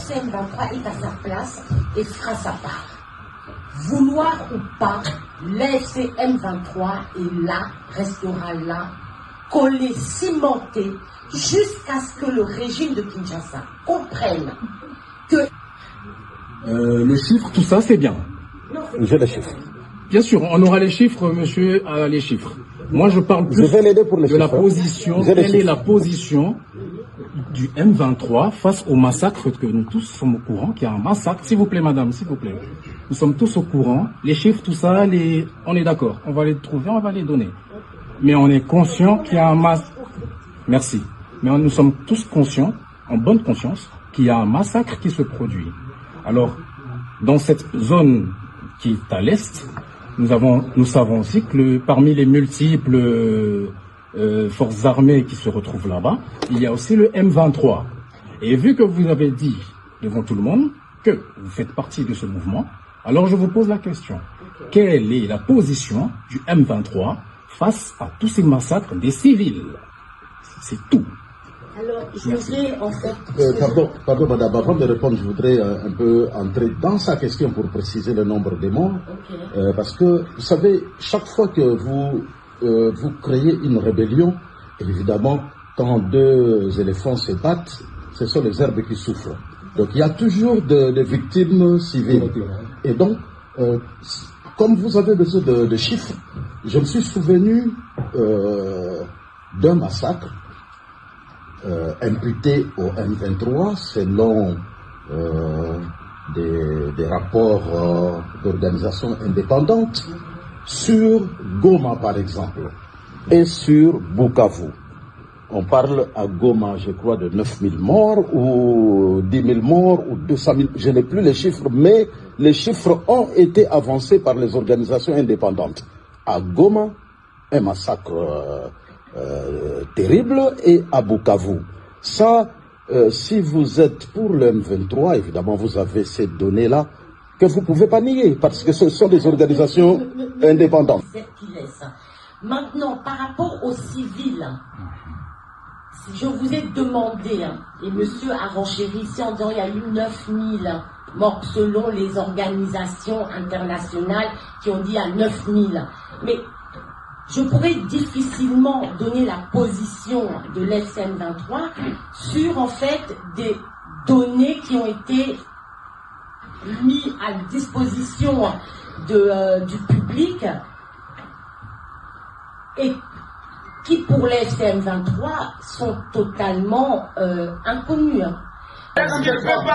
l'FCM 23 est à sa place et fera sa part. Vouloir ou pas, l'FCM 23 est là, restera là, collé, cimenté, jusqu'à ce que le régime de Kinshasa comprenne que... Le chiffre, tout ça, c'est bien. J'ai les chiffres. Bien sûr, on aura les chiffres, monsieur a les chiffres. Moi, je parle plus de la position. Quelle est la position du M23 face au massacre que nous tous sommes au courant, qu'il y a un massacre. S'il vous plaît, madame, s'il vous plaît. Nous sommes tous au courant. Les chiffres, tout ça, on est d'accord. On va les trouver, on va les donner. Mais on est conscient qu'il y a un massacre. Merci. Mais nous sommes tous conscients, en bonne conscience, qu'il y a un massacre qui se produit. Alors, dans cette zone qui est à l'est, nous savons aussi que parmi les multiples forces armées qui se retrouvent là-bas, il y a aussi le M23. Et vu que vous avez dit devant tout le monde que vous faites partie de ce mouvement, alors je vous pose la question. Quelle est la position du M23 face à tous ces massacres des civils? C'est tout. Alors, je voudrais en fait... Pardon, madame, avant de répondre, je voudrais un peu entrer dans sa question pour préciser le nombre de morts. Okay. Parce que, vous savez, chaque fois que vous créez une rébellion, évidemment, quand deux éléphants se battent, ce sont les herbes qui souffrent. Donc, il y a toujours des victimes civiles. Et donc, comme vous avez besoin de chiffres, je me suis souvenu d'un massacre imputé au M23 selon des rapports d'organisations indépendantes sur Goma par exemple et sur Bukavu. On parle à Goma, je crois, de 9000 morts ou 10 000 morts ou 200 000, je n'ai plus les chiffres, mais les chiffres ont été avancés par les organisations indépendantes. À Goma, un massacre terrible, et à Bukavu. Ça, si vous êtes pour le M23, évidemment, vous avez ces données-là que vous ne pouvez pas nier, parce que ce sont des organisations indépendantes. Maintenant, par rapport aux civils, je vous ai demandé, et monsieur a renchéri ici en disant qu'il y a eu 9000 morts selon les organisations internationales qui ont dit à 9000. Mais je pourrais difficilement donner la position de l'FCM 23 sur en fait des données qui ont été mises à disposition du public et qui pour l'FCM 23 sont totalement inconnus.